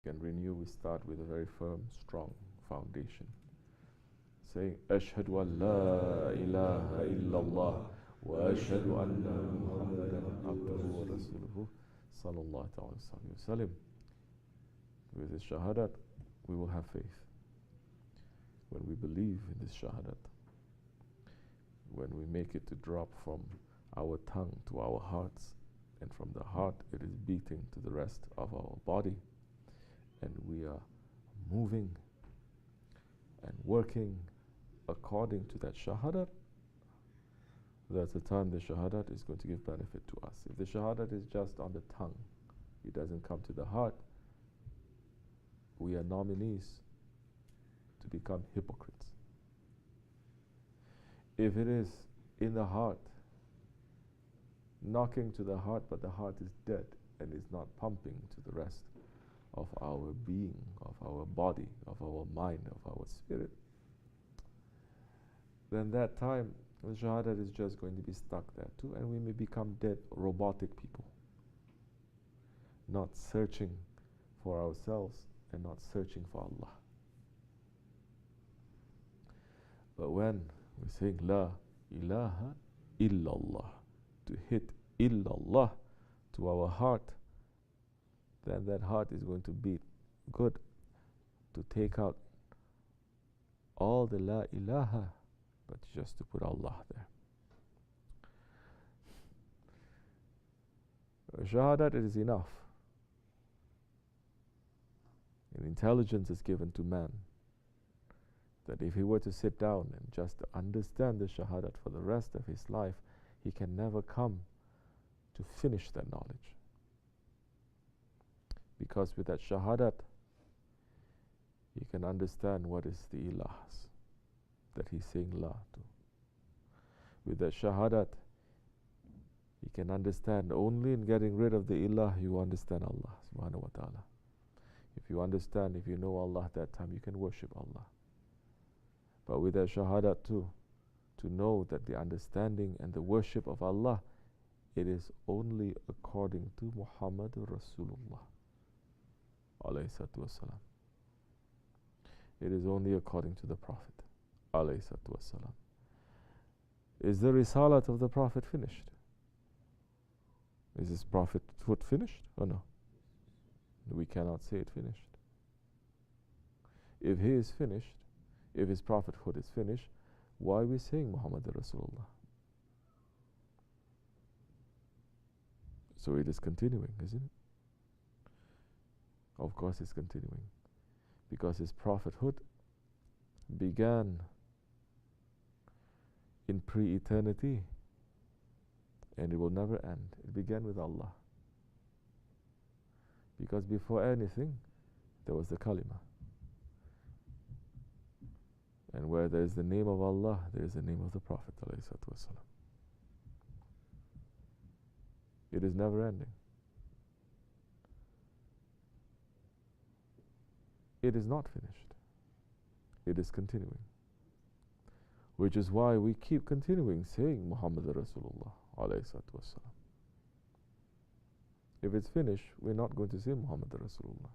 Can renew, we start with a very firm, strong foundation. Saying, Ashhadu an la ilaha illallah wa ashhadu anna Muhammadan abduhu wa rasuluhu sallallahu alayhi wa sallam. With this shahadat, we will have faith. When we believe in this shahadat, when we make it to drop from our tongue to our hearts, and from the heart it is beating to the rest of our body, and we are moving and working according to that shahadat, that's the time the shahadat is going to give benefit to us. If the shahadat is just on the tongue, it doesn't come to the heart, we are nominees to become hypocrites. If it is in the heart, knocking to the heart, but the heart is dead and is not pumping to the rest of our being, of our body, of our mind, of our spirit, then that time the shahadat is just going to be stuck there too, and we may become dead, robotic people, not searching for ourselves and not searching for Allah. But when we sing La ilaha illallah, to hit illallah to our heart, then that heart is going to beat good to take out all the La ilaha, but just to put Allah there. Shahadat, it is enough. And intelligence is given to man, that if he were to sit down and just understand the shahadat for the rest of his life, he can never come to finish that knowledge. Because with that shahadat, he can understand what is the ilahs that he's saying la to. With that shahadat, he can understand only in getting rid of the ilah you understand Allah subhanahu wa ta'ala. If you understand, if you know Allah at that time, you can worship Allah. But with that shahadat too, to know that the understanding and the worship of Allah, it is only according to Muhammad Rasulullah alayhi salatu wasalam. It is only according to the Prophet alayhi salatu wasalam. Is the risalat of the Prophet finished? Is his prophethood finished or no? We cannot say it finished. If he is finished, if his prophethood is finished, why are we saying Muhammad Rasulullah? So it is continuing, isn't it? Of course it's continuing, because his prophethood began in pre-eternity and it will never end. It began with Allah, because before anything there was the kalima, and where there is the name of Allah, there is the name of the Prophet ﷺ. It is never ending. It is not finished. It is continuing. Which is why we keep continuing saying Muhammad Rasulullah ﷺ. If it's finished, we're not going to say Muhammad Rasulullah.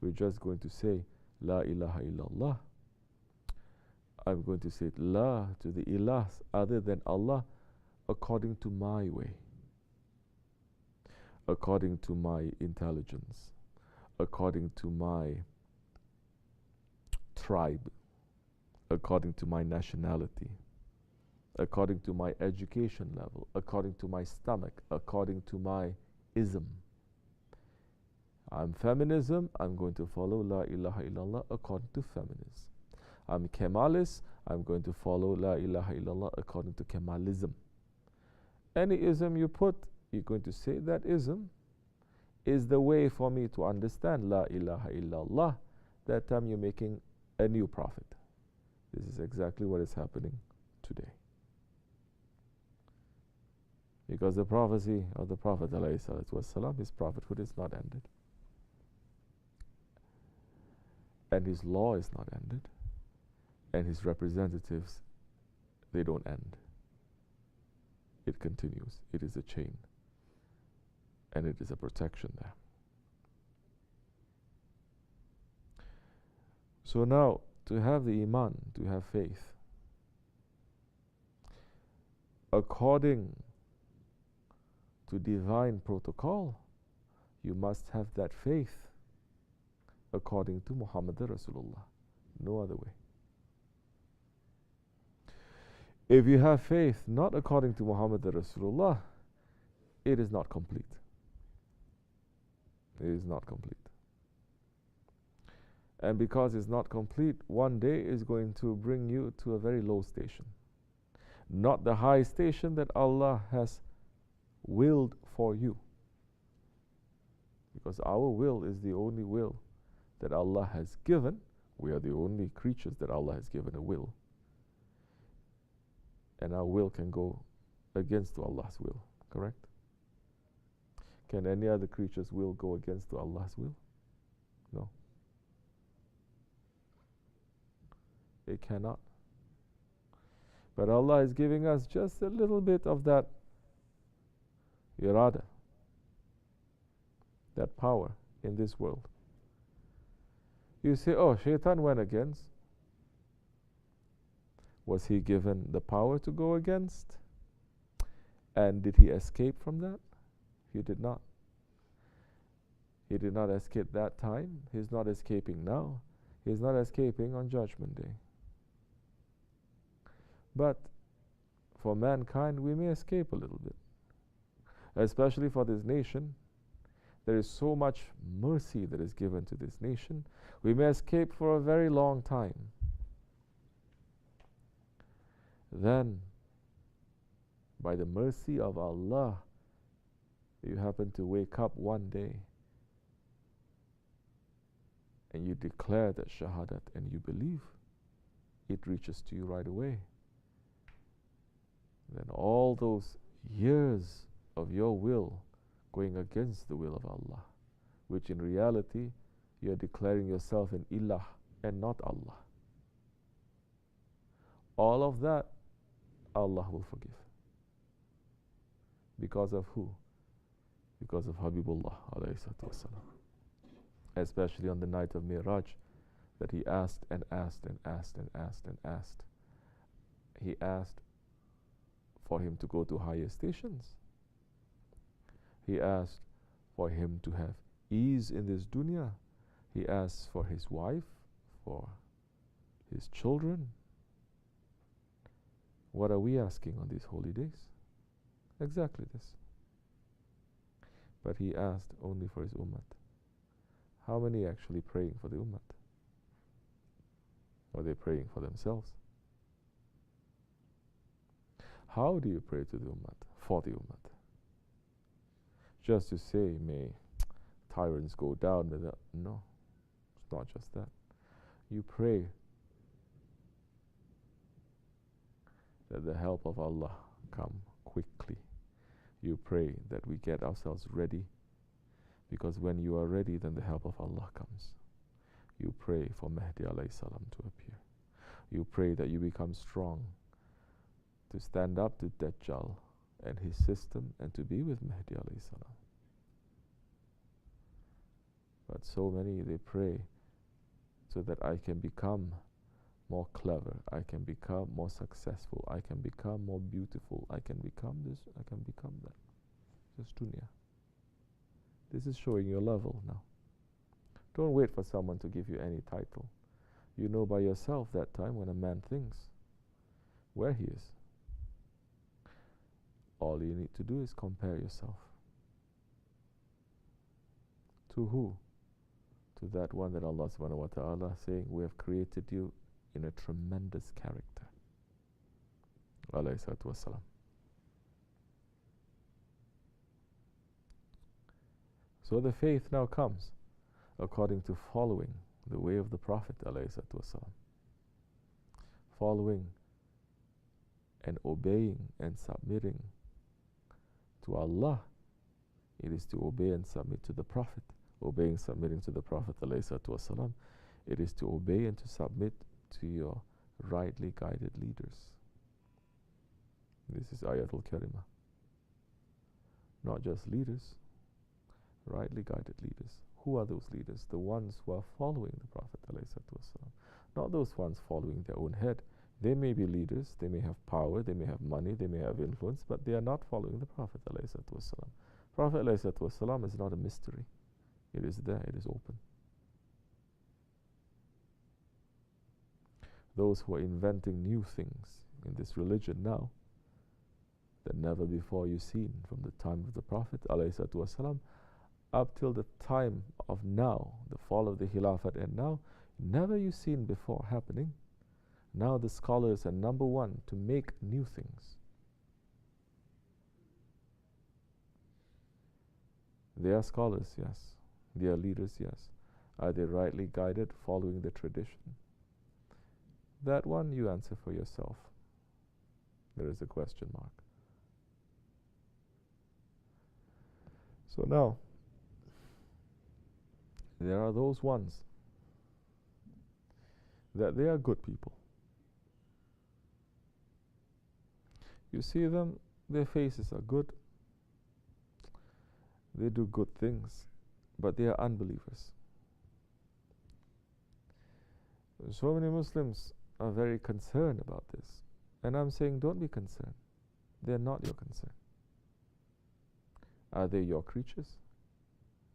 We're just going to say La ilaha illallah. I'm going to say La to the ilahs other than Allah according to my way, according to my intelligence, according to my tribe, according to my nationality, according to my education level, according to my stomach, according to my ism. I'm feminism, I'm going to follow La ilaha illallah according to feminism. I'm Kemalist, I'm going to follow La ilaha illallah according to Kemalism. Any ism you put, you're going to say that ism is the way for me to understand La ilaha illallah. That time you're making a new prophet. This is exactly what is happening today. Because the prophecy of the Prophet ﷺ, his prophethood is not ended. And his law is not ended. And his representatives, they don't end. It continues. It is a chain. And it is a protection there. So now, to have the iman, to have faith, according to divine protocol, you must have that faith according to Muhammad Rasulullah. No other way. If you have faith not according to Muhammad Rasulullah, it is not complete. It is not complete. And because it's not complete, one day is going to bring you to a very low station. Not the high station that Allah has willed for you. Because our will is the only will that Allah has given. We are the only creatures that Allah has given a will. And our will can go against Allah's will, correct? Can any other creature's will go against Allah's will? No. It cannot. But Allah is giving us just a little bit of that irada, that power in this world. You say, oh, Shaitan went against. Was he given the power to go against? And did he escape from that? He did not. He did not escape that time. He's not escaping now. He's not escaping on Judgment Day. But for mankind, we may escape a little bit. Especially for this nation. There is so much mercy that is given to this nation. We may escape for a very long time. Then, by the mercy of Allah, you happen to wake up one day and you declare that shahadat and you believe, it reaches to you right away. Then all those years of your will going against the will of Allah, which in reality you are declaring yourself an ilah and not Allah. All of that Allah will forgive. Because of who? Because of Habibullah alayhi salatu wasalam. Especially on the night of Miraj, that he asked and asked and asked and asked and asked. He asked for him to go to higher stations. He asked for him to have ease in this dunya. He asked for his wife, for his children. What are we asking on these holy days? Exactly this. But he asked only for his ummah. How many actually praying for the ummah? Or are they praying for themselves? How do you pray to the ummah, for the ummah? Just to say, may tyrants go down. No, it's not just that. You pray that the help of Allah come quickly. You pray that we get ourselves ready, because when you are ready, then the help of Allah comes. You pray for Mahdi alayhi salam to appear. You pray that you become strong to stand up to Dajjal and his system and to be with Mahdi alayhi salam. But so many, they pray so that I can become more clever, I can become more successful, I can become more beautiful, I can become this, I can become that. Just dunya. This is showing your level now. Don't wait for someone to give you any title. You know by yourself that time when a man thinks where he is. All you need to do is compare yourself. To who? To that one that Allah subhanahu wa ta'ala saying, we have created you in a tremendous character. Alayhi salatu wassalam. So the faith now comes according to following the way of the Prophet alayhi salatu wassalam. Following and obeying and submitting to Allah. It is to obey and submit to the Prophet. Obeying, submitting to the Prophet alayhi salatu wassalam. It is to obey and to submit to your rightly guided leaders. This is Ayatul Karimah. Not just leaders, rightly guided leaders. Who are those leaders? The ones who are following the Prophet ﷺ, not those ones following their own head. They may be leaders, they may have power, they may have money, they may have influence, but they are not following the Prophet ﷺ. Prophet ﷺ is not a mystery. It is there, it is open. Those who are inventing new things in this religion now that never before you've seen from the time of the Prophet ﷺ up till the time of now, the fall of the Khilafat, and now, never you've seen before happening. Now the scholars are number one to make new things. They are scholars, yes. They are leaders, yes. Are they rightly guided, following the tradition? That one you answer for yourself. There is a question mark. So now, there are those ones that they are good people. You see them, their faces are good. They do good things, but they are unbelievers. So many Muslims are very concerned about this. And I'm saying, don't be concerned. They're not your concern. Are they your creatures?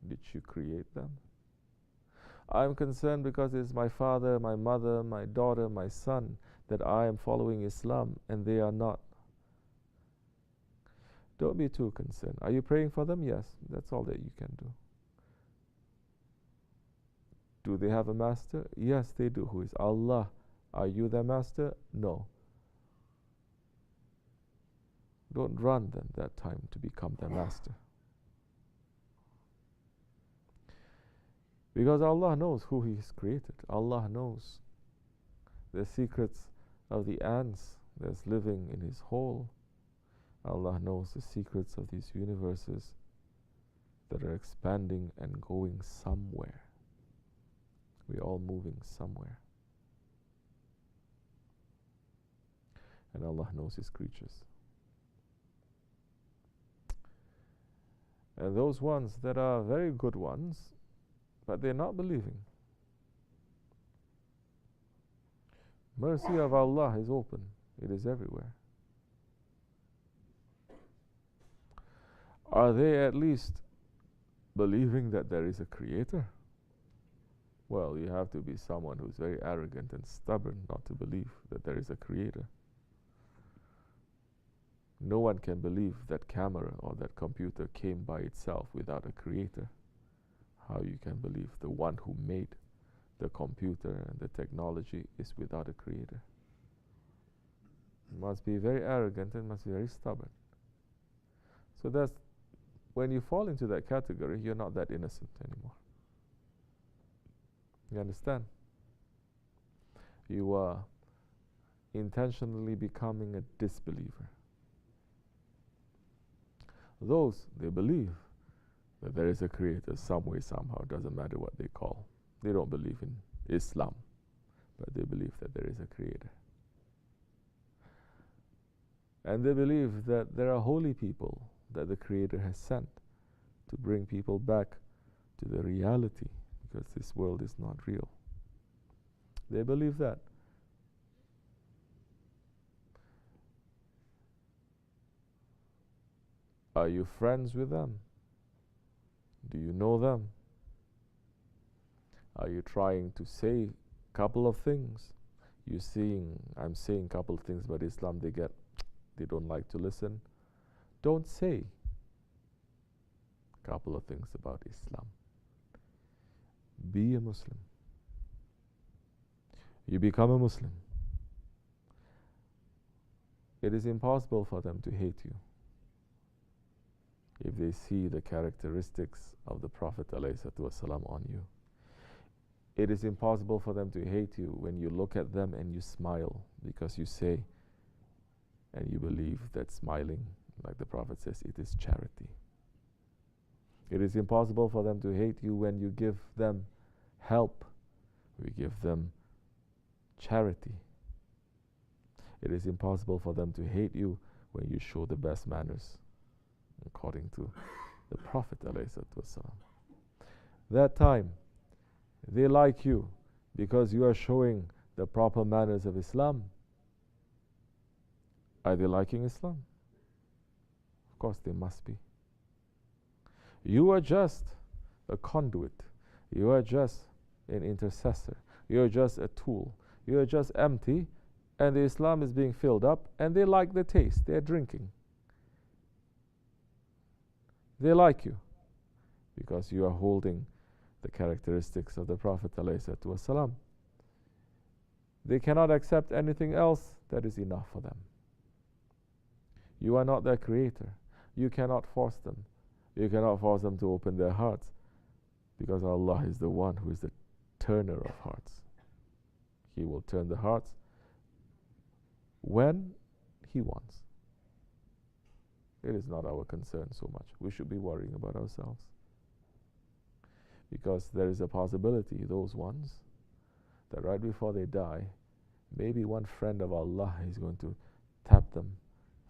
Did you create them? I'm concerned because it's my father, my mother, my daughter, my son that I am following Islam and they are not. Don't be too concerned. Are you praying for them? Yes, that's all that you can do. Do they have a master? Yes, they do. Who is Allah? Are you their master? No. Don't run them that time to become their master. Because Allah knows who He has created. Allah knows the secrets of the ants that's living in His hole. Allah knows the secrets of these universes that are expanding and going somewhere. We're all moving somewhere. And Allah knows His creatures. And those ones that are very good ones, but they're not believing. Mercy of Allah is open. It is everywhere. Are they at least believing that there is a creator? Well, you have to be someone who's very arrogant and stubborn not to believe that there is a creator. No one can believe that camera or that computer came by itself without a creator. How you can believe the one who made the computer and the technology is without a creator? You must be very arrogant and must be very stubborn. So that's when you fall into that category, you're not that innocent anymore. You understand? You are intentionally becoming a disbeliever. Those, they believe that there is a creator some way, somehow. Doesn't matter what they call. They don't believe in Islam, but they believe that there is a creator. And they believe that there are holy people that the Creator has sent to bring people back to the reality, because this world is not real. They believe that. Are you friends with them? Do you know them? Are you trying to say a couple of things? I'm saying a couple of things about Islam, they don't like to listen. Don't say a couple of things about Islam. Be a Muslim. You become a Muslim. It is impossible for them to hate you if they see the characteristics of the Prophet ﷺ on you. It is impossible for them to hate you when you look at them and you smile, because you say and you believe that smiling, like the Prophet says, it is charity. It is impossible for them to hate you when you give them help. We give them charity. It is impossible for them to hate you when you show the best manners, according to the Prophet ﷺ. That time, they like you because you are showing the proper manners of Islam. Are they liking Islam? Of course they must be. You are just a conduit. You are just an intercessor. You are just a tool. You are just empty, and the Islam is being filled up, and they like the taste. They are drinking. They like you because you are holding the characteristics of the Prophet ﷺ. They cannot accept anything else that is enough for them. You are not their creator. You cannot force them. You cannot force them to open their hearts, because Allah is the one who is the turner of hearts. He will turn the hearts when He wants. It is not our concern so much. We should be worrying about ourselves, because there is a possibility, those ones, that right before they die, maybe one friend of Allah is going to tap them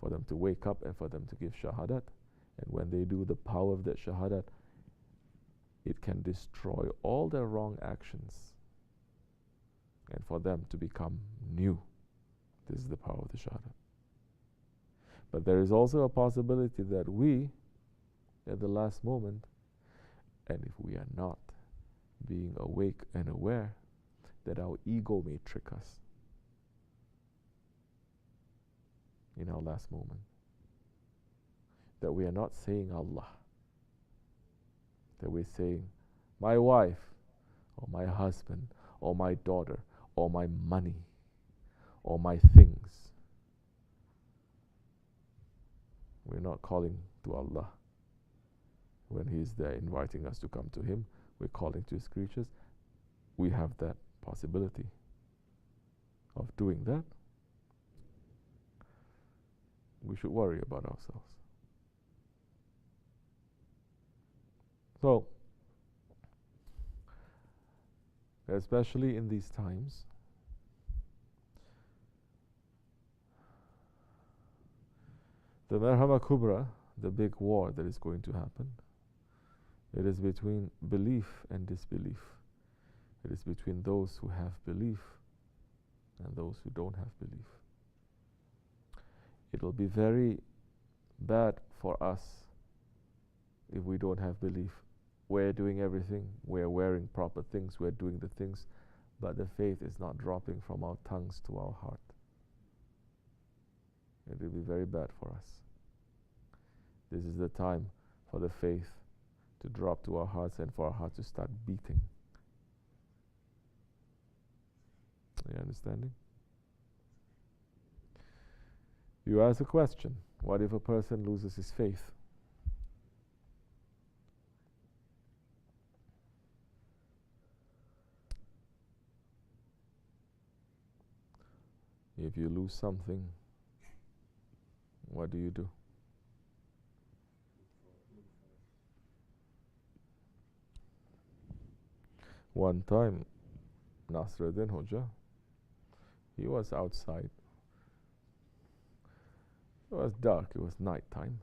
for them to wake up and for them to give shahadat. And when they do, the power of that shahadat, it can destroy all their wrong actions and for them to become new. This is the power of the shahadat. But there is also a possibility that we, at the last moment, and if we are not being awake and aware, that our ego may trick us in our last moment. That we are not saying Allah. That we're saying, my wife, or my husband, or my daughter, or my money, or my things. We're not calling to Allah. When He's there inviting us to come to Him, we're calling to His creatures. We have that possibility of doing that. We should worry about ourselves. So, especially in these times, the Marhama Kubra, the big war that is going to happen, it is between belief and disbelief. It is between those who have belief and those who don't have belief. It will be very bad for us if we don't have belief. We're doing everything, we're wearing proper things, we're doing the things, but the faith is not dropping from our tongues to our heart. It will be very bad for us. This is the time for the faith to drop to our hearts and for our hearts to start beating. Are you understanding? You ask a question, what if a person loses his faith? If you lose something, what do you do? One time, Nasruddin Hoja, he was outside. It was dark, it was night time,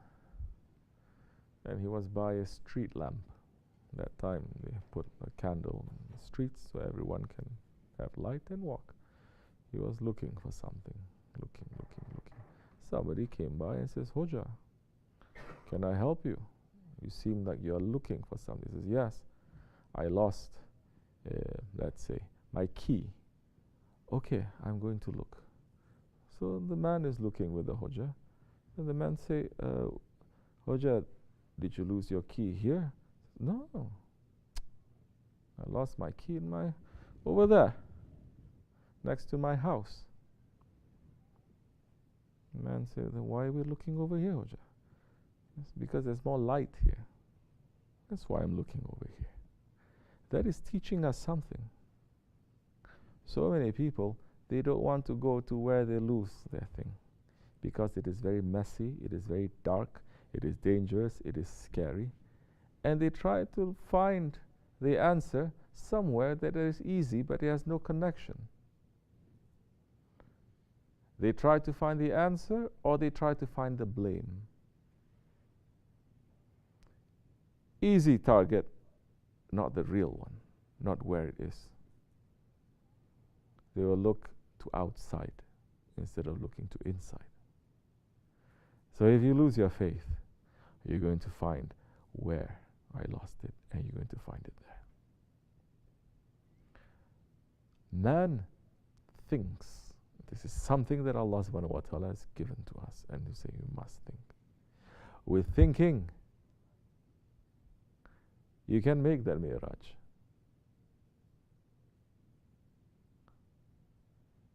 and he was by a street lamp. That time they put a candle in the streets so everyone can have light and walk. He was looking for something, looking. Somebody came by and says, Hoja, can I help you? You seem like you're looking for something. He says, yes, I lost, let's say, my key. Okay, I'm going to look. So the man is looking with the Hoja, and the man say, Hoja, did you lose your key here? No, I lost my key in over there, next to my house. The man said, then why are we looking over here, Hoja? It's because there's more light here. That's why I'm looking over here. That is teaching us something. So many people, they don't want to go to where they lose their thing, because it is very messy, it is very dark, it is dangerous, it is scary. And they try to find the answer somewhere that is easy, but it has no connection. They try to find the answer, or they try to find the blame. Easy target, not the real one, not where it is. they will look to outside instead of looking to inside. So if you lose your faith, you're going to find where I lost it, and you're going to find it there. Man thinks. This is something that Allah subhanahu wa ta'ala has given to us, and He say you must think. With thinking, you can make that mi'raj.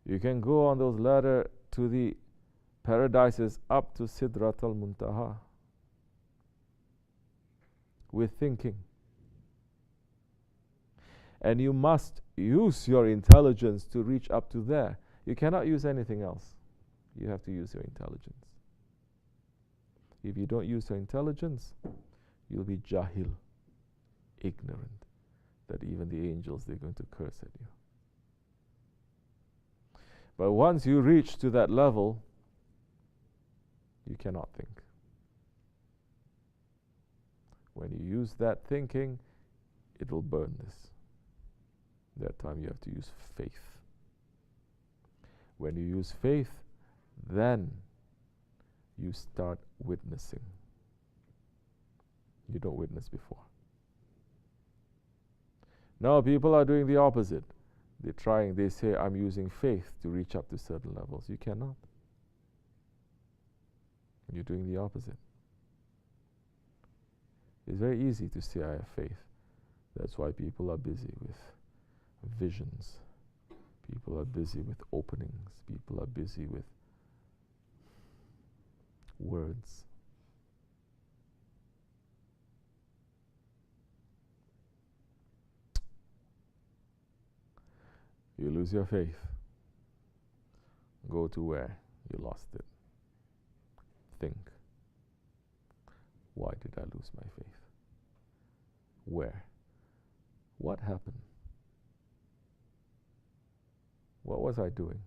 You can go on those ladder to the paradises up to Sidrat al-Muntaha with thinking. And you must use your intelligence to reach up to there. You cannot use anything else. You have to use your intelligence. If you don't use your intelligence, you'll be jahil, ignorant, that even the angels, they're going to curse at you. But once you reach to that level, you cannot think. When you use that thinking, it will burn this. That time you have to use faith. When you use faith, then you start witnessing. You don't witness before. Now people are doing the opposite. They say, I'm using faith to reach up to certain levels. You cannot. You're doing the opposite. It's very easy to say I have faith. That's why people are busy with visions. People are busy with openings. People are busy with words. You lose your faith. Go to where you lost it. Think. Why did I lose my faith? Where? What happened? What was I doing?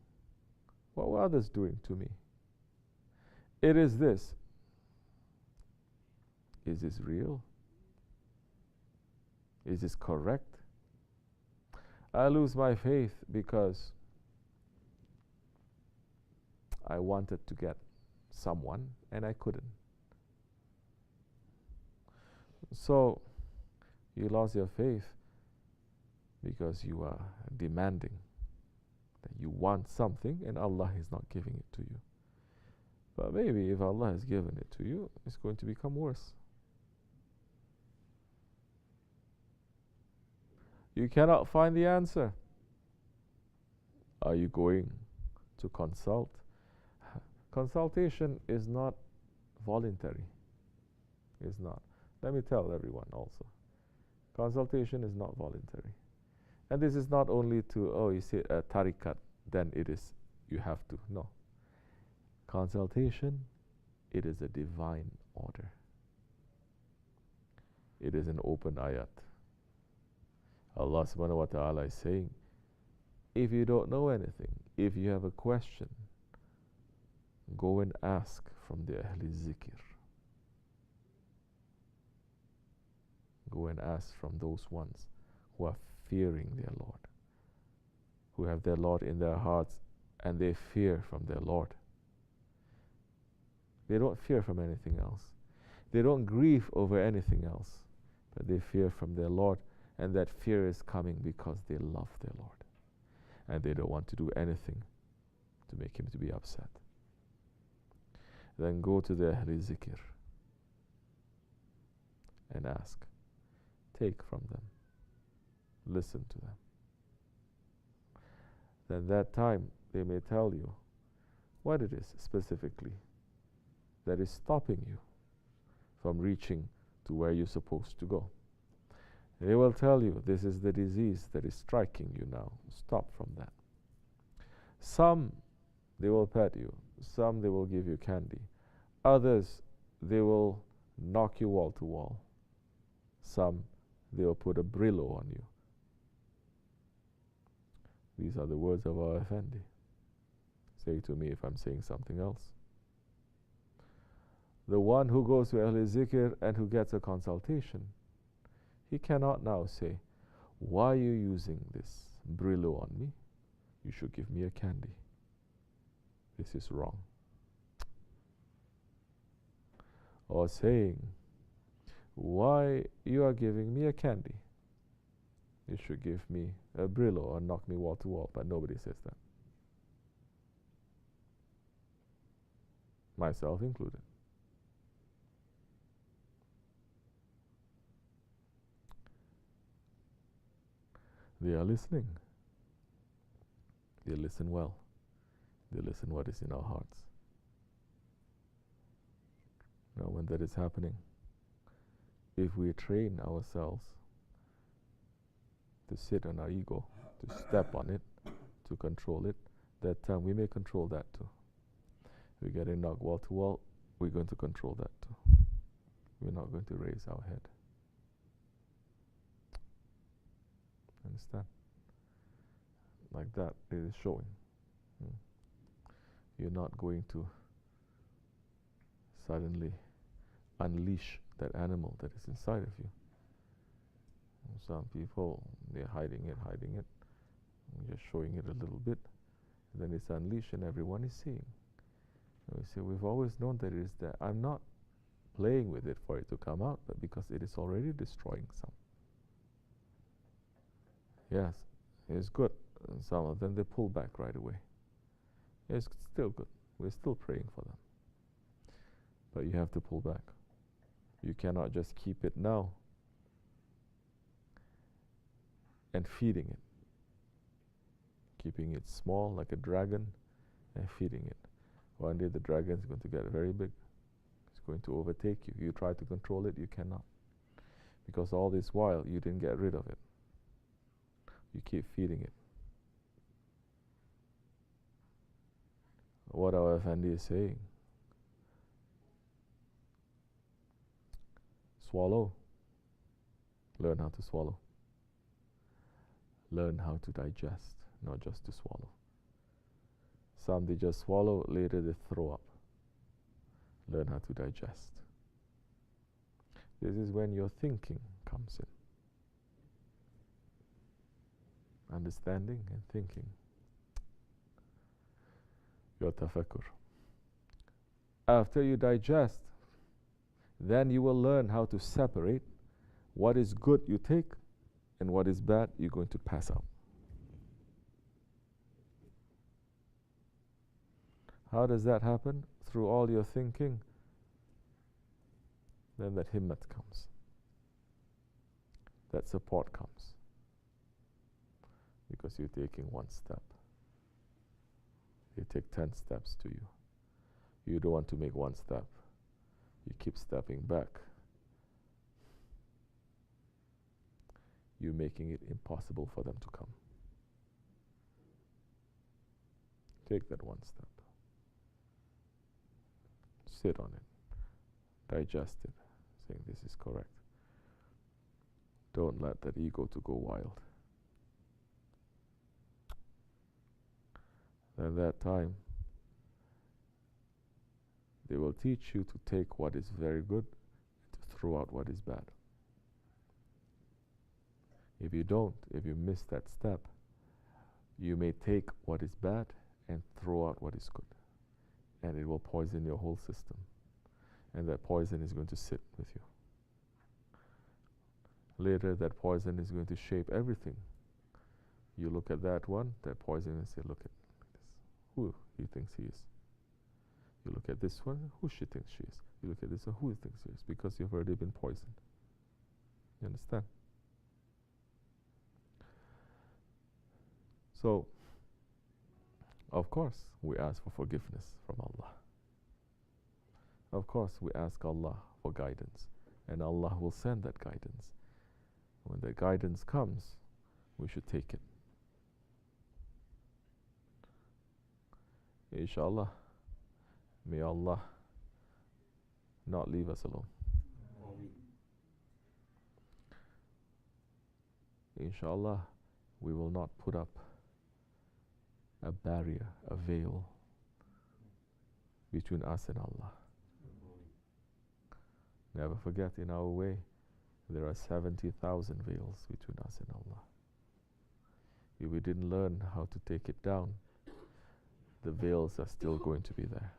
What were others doing to me? It is this. Is this real? Is this correct? I lose my faith because I wanted to get someone and I couldn't. So you lost your faith because you are demanding that you want something and Allah is not giving it to you. But maybe if Allah has given it to you, it's going to become worse. You cannot find the answer. Are you going to consult? Consultation is not voluntary. It's not. Let me tell everyone also. Consultation is not voluntary. And this is not only to, you say a tariqat, then it is, you have to. No. Consultation, it is a divine order. It is an open ayat. Allah subhanahu wa ta'ala is saying, if you don't know anything, if you have a question, go and ask from the Ahli Zikr. Go and ask from those ones who are fearing their Lord, who have their Lord in their hearts and they fear from their Lord. They don't fear from anything else. They don't grieve over anything else, but they fear from their Lord, and that fear is coming because they love their Lord and they don't want to do anything to make him to be upset. Then go to the Ahli Zikr and ask. Take from them. Listen to them. Then that time they may tell you what it is specifically that is stopping you from reaching to where you're supposed to go. They will tell you this is the disease that is striking you now. Stop from that. Some they will pet you. Some they will give you candy. Others they will knock you wall to wall. Some they will put a Brillo on you. These are the words of our Effendi. Say to me if I'm saying something else. The one who goes to Ahl Zikr and who gets a consultation, he cannot now say, why are you using this Brillo on me? you should give me a candy. This is wrong. Or saying, why you are giving me a candy? You should give me a Brillo or knock me wall to wall, but nobody says that. Myself included. They are listening. They listen well. They listen what is in our hearts. Now when that is happening, if we train ourselves to sit on our ego, to step on it, to control it, that time we may control that too. We get in knock wall to wall, we're going to control that too. We're not going to raise our head. Understand? Like that, it is showing. You're not going to suddenly unleash that animal that is inside of you. And some people, they're hiding it, just showing it a little bit, and then it's unleashed and everyone is seeing. And we say, we've always known that it is there. I'm not playing with it for it to come out, but because it is already destroying some. Yes, it's good. And some of them, they pull back right away. It's still good. We're still praying for them. But you have to pull back. You cannot just keep it now and feeding it. Keeping it small like a dragon and feeding it. One day the dragon is going to get very big. It's going to overtake you. You try to control it, you cannot. Because all this while, you didn't get rid of it. You keep feeding it. What our Effendi is saying. Swallow. Learn how to swallow. Learn how to digest, not just to swallow. Some they just swallow, later they throw up. Learn how to digest. This is when your thinking comes in. Understanding and thinking. Your tafakkur. After you digest, then you will learn how to separate what is good you take and what is bad you're going to pass out. How does that happen? Through all your thinking. Then that himmat comes. That support comes. Because you're taking one step. They take 10 steps to you. You don't want to make one step. You keep stepping back. You're making it impossible for them to come. Take that one step. Sit on it. Digest it. Saying this is correct. Don't let that ego to go wild. At that time, they will teach you to take what is very good and to throw out what is bad. If you don't, if you miss that step, you may take what is bad and throw out what is good. And it will poison your whole system. And that poison is going to sit with you. Later, that poison is going to shape everything. You look at that one, that poison, and say, look at this. Who he thinks he is. You look at this one, who she thinks she is. You look at this one, who he thinks he is. Because you've already been poisoned. You understand? So, of course, we ask for forgiveness from Allah. Of course, we ask Allah for guidance. And Allah will send that guidance. When the guidance comes, we should take it. Inshallah, may Allah not leave us alone. Inshallah, we will not put up a barrier, a veil between us and Allah. Never forget, in our way, there are 70,000 veils between us and Allah. if we didn't learn how to take it down, the veils are still going to be there.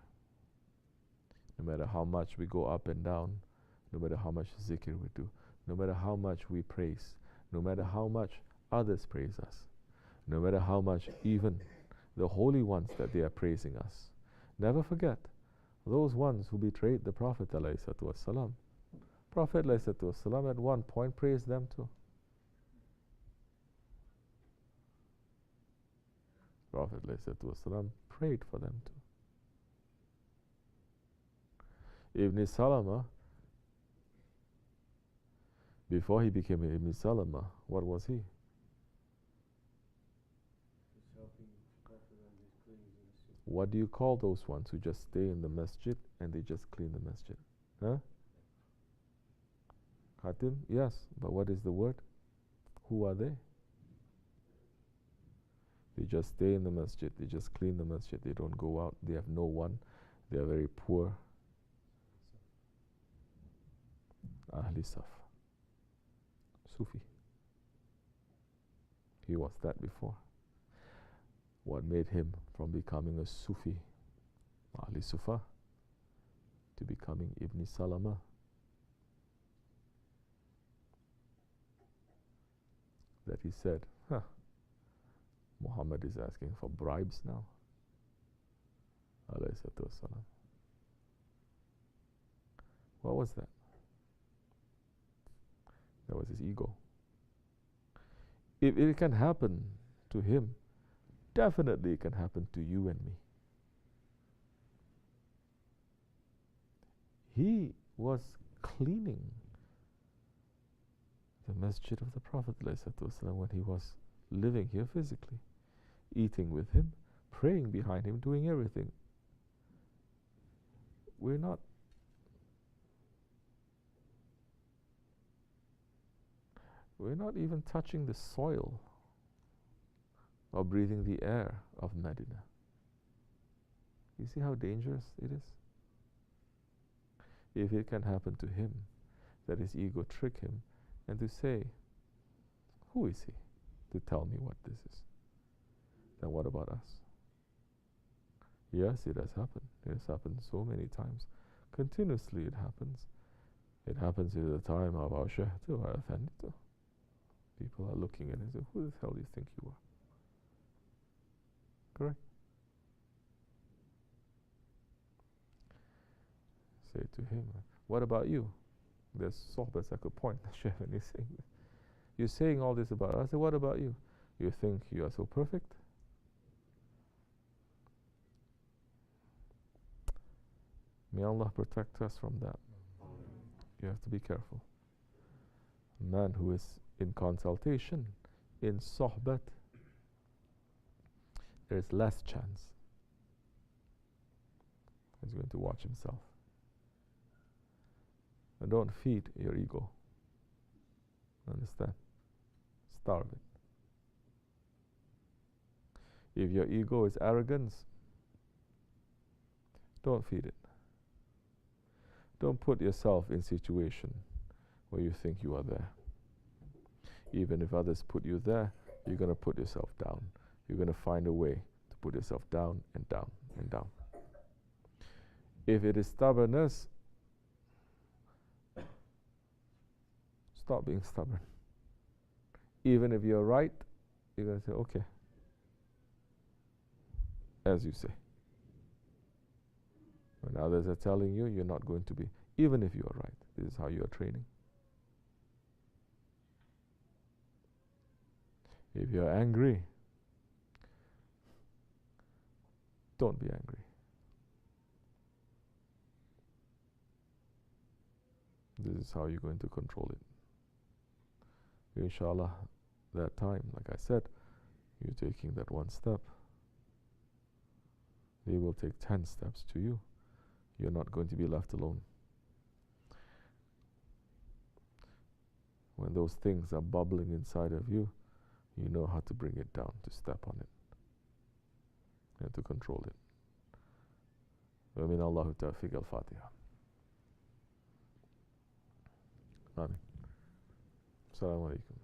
No matter how much we go up and down, no matter how much zikr we do, no matter how much we praise, no matter how much others praise us, no matter how much even the holy ones that they are praising us. Never forget, those ones who betrayed the Prophet ﷺ, Prophet ﷺ at one point praised them too. Prophet ﷺ prayed for them too. Ibn Salama, before he became Ibn Salama, what was he? What do you call those ones who just stay in the masjid and they just clean the masjid? Huh? Khatim? Yes, but what is the word? Who are they? They just stay in the masjid, they just clean the masjid, they don't go out, they have no one, they are very poor. Ahli Saf. Sufi. He was that before. What made him from becoming a Sufi, Ahli Sufa, to becoming Ibn Salama? That he said, Muhammad is asking for bribes now. Alayhi salatu wassalam. What was that? That was his ego. If it can happen to him, definitely it can happen to you and me. He was cleaning the masjid of the Prophet ﷺ when he was living here physically, eating with him, praying behind him, doing everything. We're not even touching the soil or breathing the air of Medina. You see how dangerous it is? If it can happen to him, that his ego trick him and to say, who is he to tell me what this is? Then what about us? Yes, it has happened. It has happened so many times. Continuously it happens. It happens at the time of our Shaykh too, our Effendi too. People are looking at it and say, who the hell do you think you are? Correct? Say to him, what about you? There's sohbats I could point. Shaykh is saying this. You're saying all this about us. I say, what about you? You think you are so perfect? May Allah protect us from that. You have to be careful. A man who is in consultation, in sohbat, there is less chance he's going to watch himself. And don't feed your ego. Understand? Starve it. If your ego is arrogance, don't feed it. Don't put yourself in a situation where you think you are there. Even if others put you there, you're going to put yourself down. You're going to find a way to put yourself down and down and down. If it is stubbornness, stop being stubborn. Even if you're right, you're going to say, okay, as you say. When others are telling you, you're not going to be, even if you are right. This is how you are training. If you're angry, don't be angry. This is how you're going to control it. Inshallah, that time, like I said, you're taking that one step. They will take 10 steps to you. You're not going to be left alone. When those things are bubbling inside of you, you know how to bring it down, to step on it, and to control it. ومن الله التوفيق. الفاتحة. آمين. السلام عليكم.